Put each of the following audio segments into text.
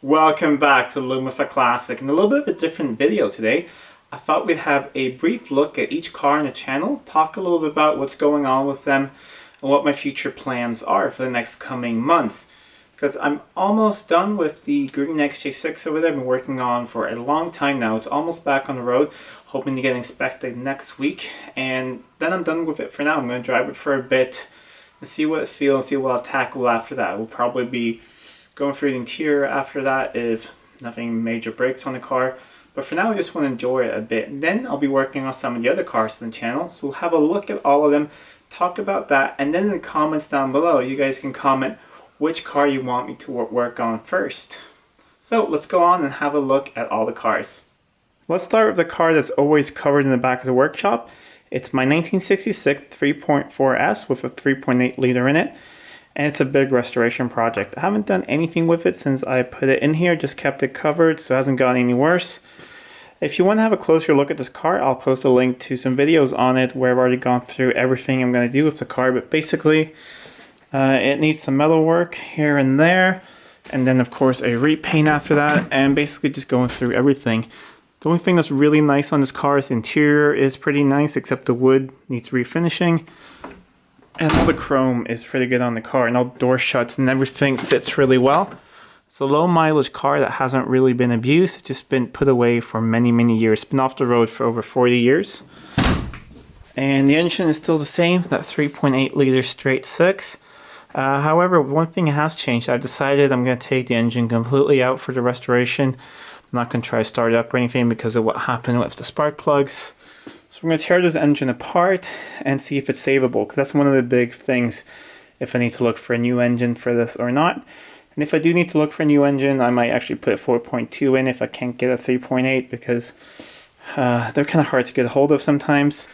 Welcome back to Living with a Classic, and a little bit of a different video today. I thought we'd have a brief look at each car on the channel, talk a little bit about what's going on with them, and what my future plans are for the next coming months. Because I'm almost done with the green XJ6 over there I've been working on for a long time now. It's almost back on the road, hoping to get inspected next week, and then I'm done with it for now. I'm going to drive it for a bit and see what it feels and see what I'll tackle after that. We'll probably be going through the interior after that if nothing major breaks on the car. But for now, I just want to enjoy it a bit. And then I'll be working on some of the other cars on the channel. So we'll have a look at all of them, talk about that. And then in the comments down below, you guys can comment which car you want me to work on first. So let's go on and have a look at all the cars. Let's start with the car that's always covered in the back of the workshop. It's my 1966 3.4S with a 3.8 liter in it. And it's a big restoration project. I haven't done anything with it since I put it in here, just kept it covered, so it hasn't gotten any worse. If you want to have a closer look at this car, I'll post a link to some videos on it where I've already gone through everything I'm going to do with the car. But basically, it needs some metal work here and there, and then of course a repaint after that, and basically just going through everything. The only thing that's really nice on this car is the interior is pretty nice, except the wood needs refinishing. And all the chrome is pretty good on the car, and all door shuts and everything fits really well. It's a low mileage car that hasn't really been abused. It's just been put away for many years. It's been off the road for over 40 years. And the engine is still the same, that 3.8 liter straight six. However, one thing has changed. I've decided I'm going to take the engine completely out for the restoration. I'm not going to try to start it up or anything because of what happened with the spark plugs. So we're going to tear this engine apart and see if it's savable, because that's one of the big things if I need to look for a new engine for this or not. And if I do need to look for a new engine, I might actually put a 4.2 in if I can't get a 3.8, because they're kind of hard to get a hold of sometimes.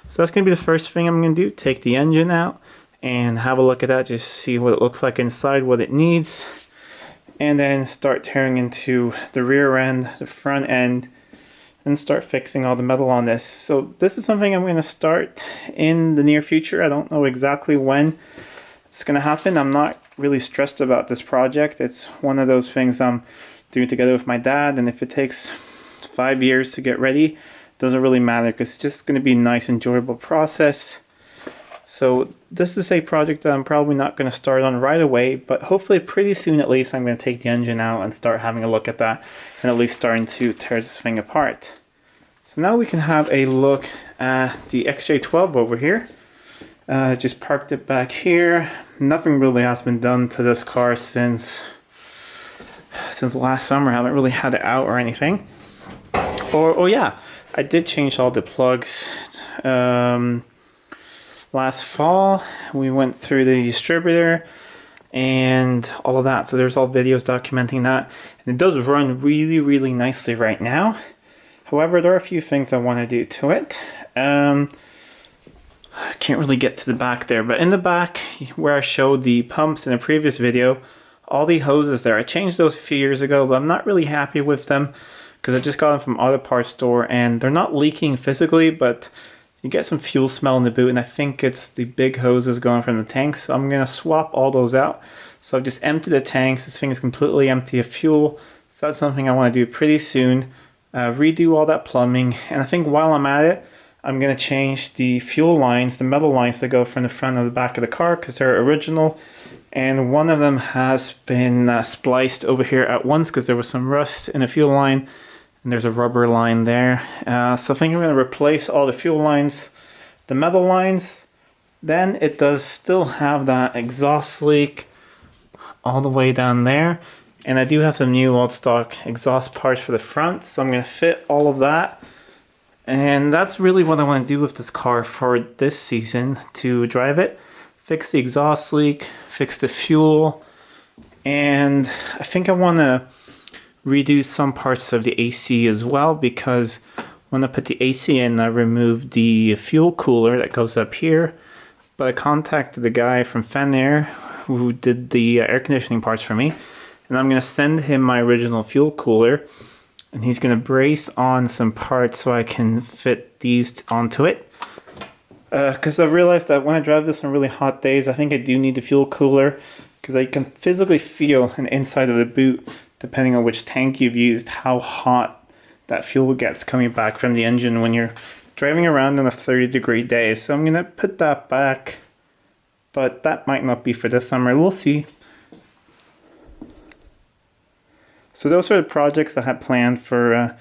So that's going to be the first thing I'm going to do, take the engine out and have a look at that, just see what it looks like inside, what it needs, and then start tearing into the rear end, the front end, and start fixing all the metal on this. So this is something I'm going to start in the near future. I don't know exactly when it's going to happen. I'm not really stressed about this project. It's one of those things I'm doing together with my dad, and if it takes 5 years to get ready, it doesn't really matter, because it's just going to be a nice, enjoyable process. So this is a project that I'm probably not going to start on right away, but hopefully pretty soon at least I'm going to take the engine out and start having a look at that, and at least starting to tear this thing apart. So now we can have a look at the XJ12 over here. Just parked it back here. Nothing really has been done to this car since last summer. I haven't really had it out or anything. Oh yeah, I did change all the plugs. Last fall, we went through the distributor and all of that. So there's all videos documenting that. And it does run really nicely right now. However, there are a few things I want to do to it. I can't really get to the back there, but in the back where I showed the pumps in a previous video, all the hoses there, I changed those a few years ago, but I'm not really happy with them because I just got them from auto parts store, and they're not leaking physically, but you get some fuel smell in the boot, and I think it's the big hoses going from the tanks. So I'm going to swap all those out. So I've just emptied the tanks. This thing is completely empty of fuel. So that's something I want to do pretty soon. Redo all that plumbing, and I think while I'm at it, I'm going to change the fuel lines, the metal lines that go from the front and the back of the car, because they're original, and one of them has been spliced over here at once because there was some rust in the fuel line, and there's a rubber line there. So I think I'm going to replace all the fuel lines, the metal lines. Then it does still have that exhaust leak all the way down there. And I do have some new old stock exhaust parts for the front, so I'm going to fit all of that. And that's really what I want to do with this car for this season, to drive it, fix the exhaust leak, fix the fuel, and I think I want to redo some parts of the AC as well, because when I put the AC in, I removed the fuel cooler that goes up here. But I contacted the guy from Fanair who did the air conditioning parts for me, and I'm going to send him my original fuel cooler, and he's going to brace on some parts so I can fit these onto it. Because I realized that when I drive this on really hot days, I think I do need the fuel cooler, because I can physically feel an inside of the boot depending on which tank you've used, how hot that fuel gets coming back from the engine when you're driving around on a 30-degree day. So I'm gonna put that back, but that might not be for this summer. We'll see. So those are the projects I had planned for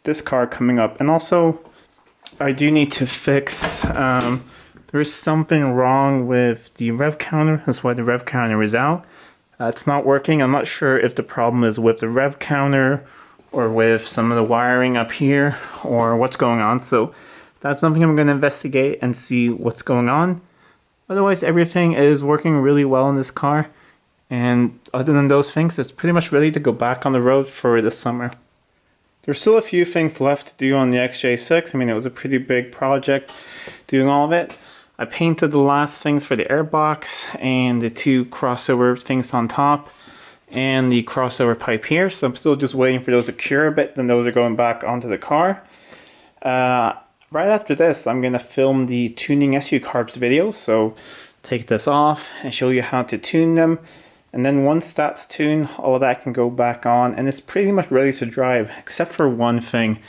this car coming up. And also, I do need to fix, there is something wrong with the rev counter. That's why the rev counter is out. It's not working. I'm not sure if the problem is with the rev counter or with some of the wiring up here or what's going on. So that's something I'm going to investigate and see what's going on. Otherwise, everything is working really well in this car. And other than those things, it's pretty much ready to go back on the road for this summer. There's still a few things left to do on the XJ6. I mean, it was a pretty big project doing all of it. I painted the last things for the airbox and the two crossover things on top and the crossover pipe here. So I'm still just waiting for those to cure a bit. Then those are going back onto the car. Right after this, I'm going to film the tuning SU carbs video. So take this off and show you how to tune them. And then once that's tuned, all of that can go back on and it's pretty much ready to drive, except for one thing.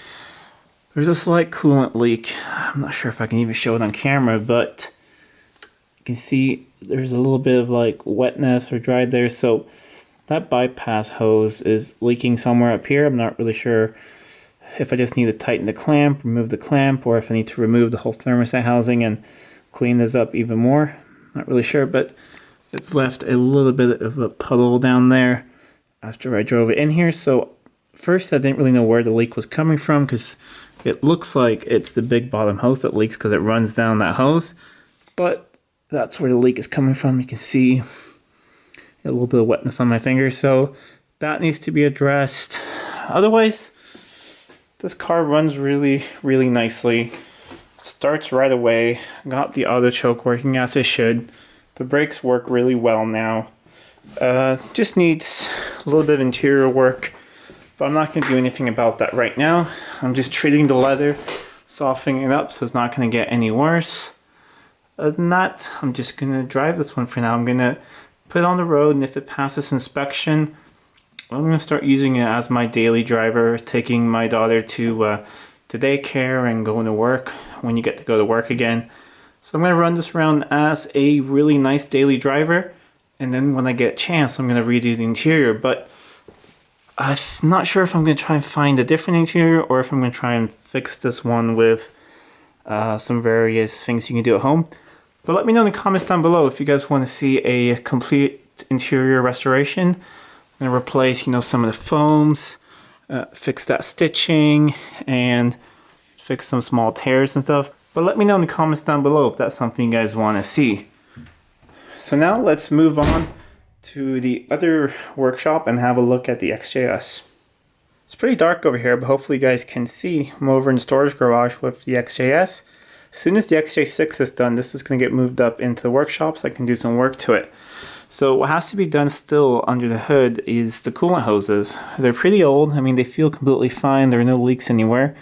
There's a slight coolant leak. I'm not sure if I can even show it on camera, but you can see there's a little bit of like wetness or dry there. So that bypass hose is leaking somewhere up here. I'm not really sure if I just need to tighten the clamp, remove the clamp, or if I need to remove the whole thermostat housing and clean this up even more. Not really sure, but it's left a little bit of a puddle down there after I drove it in here. So first I didn't really know where the leak was coming from because it looks like it's the big bottom hose that leaks because it runs down that hose. But that's where the leak is coming from. You can see a little bit of wetness on my finger. So that needs to be addressed. Otherwise, this car runs really, really nicely. It starts right away. Got the auto choke working as it should. The brakes work really well now. Just needs a little bit of interior work, but I'm not going to do anything about that right now. I'm just treating the leather, softening it up so it's not going to get any worse. Other than that, I'm just going to drive this one for now. I'm going to put it on the road, and if it passes inspection, I'm going to start using it as my daily driver, taking my daughter to daycare and going to work when you get to go to work again. So I'm going to run this around as a really nice daily driver, and then when I get a chance, I'm going to redo the interior. But I'm not sure if I'm going to try and find a different interior or if I'm going to try and fix this one with some various things you can do at home. But let me know in the comments down below if you guys want to see a complete interior restoration. I'm going to replace, some of the foams, fix that stitching, and fix some small tears and stuff. But let me know in the comments down below if that's something you guys want to see. So now let's move on to the other workshop and have a look at the XJS. It's pretty dark over here, but hopefully you guys can see. I'm over in the storage garage with the XJS. As soon as the XJ6 is done, this is going to get moved up into the workshop so I can do some work to it. So what has to be done still under the hood is the coolant hoses. They're pretty old. I mean, they feel completely fine. There are no leaks anywhere.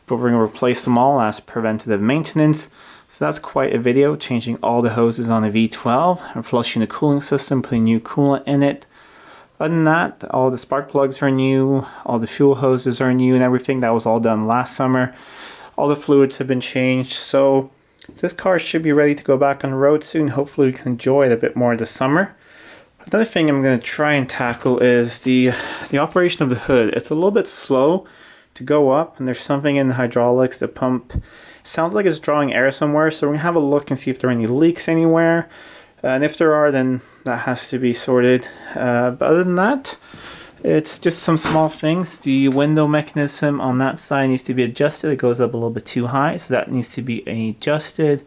But we're going to replace them all as preventative maintenance. So that's quite a video, changing all the hoses on the V12 and flushing the cooling system, putting new coolant in it. Other than that, all the spark plugs are new, all the fuel hoses are new and everything. That was all done last summer. All the fluids have been changed. So this car should be ready to go back on the road soon. Hopefully we can enjoy it a bit more this summer. Another thing I'm going to try and tackle is the operation of the hood. It's a little bit slow to go up, and there's something in the hydraulics. The pump sounds like it's drawing air somewhere, so we're gonna have a look and see if there are any leaks anywhere, and if there are, then that has to be sorted. But other than that, it's just some small things. The window mechanism on that side needs to be adjusted. It goes up a little bit too high, so that needs to be adjusted.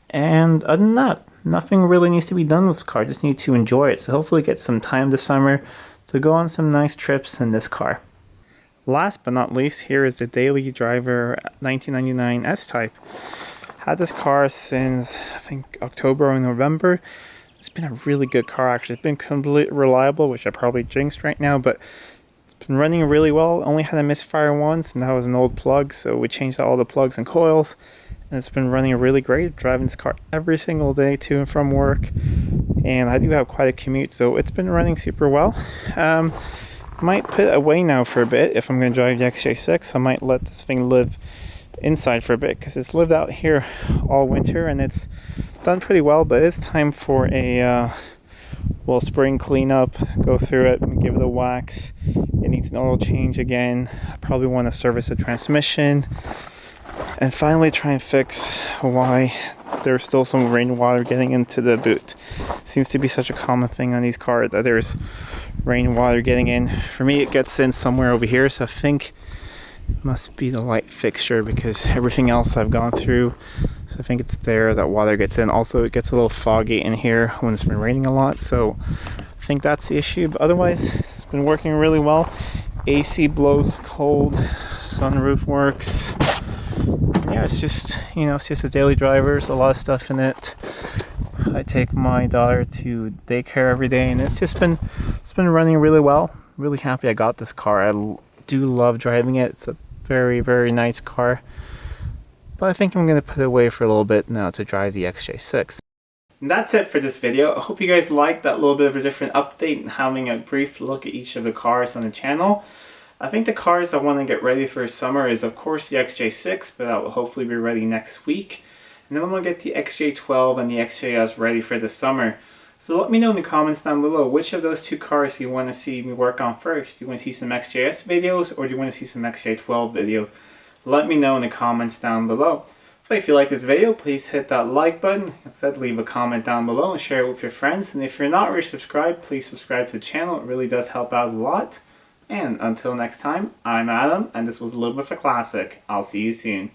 And other than that, nothing really needs to be done with the car. Just need to enjoy it. So hopefully get some time this summer to go on some nice trips in this car. Last but not least, here is the daily driver 1999 S-Type. Had this car since I think October or November. It's been a really good car actually. It's been completely reliable, which I probably jinxed right now, but it's been running really well. Only had a misfire once, and that was an old plug, so we changed out all the plugs and coils, and it's been running really great. Driving this car every single day to and from work, and I do have quite a commute, so it's been running super well. might put it away now for a bit. If I'm going to drive the XJ6, I might let this thing live inside for a bit, because it's lived out here all winter and it's done pretty well. But it's time for a spring cleanup, go through it and give it a wax. It needs an oil change again. I probably want to service the transmission, and finally try and fix why there's still some rainwater getting into the boot. Seems to be such a common thing on these cars that there's rainwater getting in. For me, it gets in somewhere over here, so I think it must be the light fixture, because everything else I've gone through, so I think it's there that water gets in. Also, it gets a little foggy in here when it's been raining a lot, so I think that's the issue. But otherwise, it's been working really well. AC blows cold, sunroof works. Yeah, it's just, it's just a daily driver. There's a lot of stuff in it. I take my daughter to daycare every day, and it's been running really well. Really happy I got this car. I do love driving it. It's a very, very nice car. But I think I'm going to put it away for a little bit now to drive the XJ6. And that's it for this video. I hope you guys liked that little bit of a different update and having a brief look at each of the cars on the channel. I think the cars I want to get ready for summer is, of course, the XJ6, but that will hopefully be ready next week. And then I'm going to get the XJ12 and the XJS ready for the summer. So let me know in the comments down below, which of those two cars do you want to see me work on first? Do you want to see some XJS videos, or do you want to see some XJ12 videos? Let me know in the comments down below. So if you like this video, please hit that like button. Instead, leave a comment down below and share it with your friends. And if you're not already subscribed, please subscribe to the channel. It really does help out a lot. And until next time, I'm Adam, and this was Living with a Classic. I'll see you soon.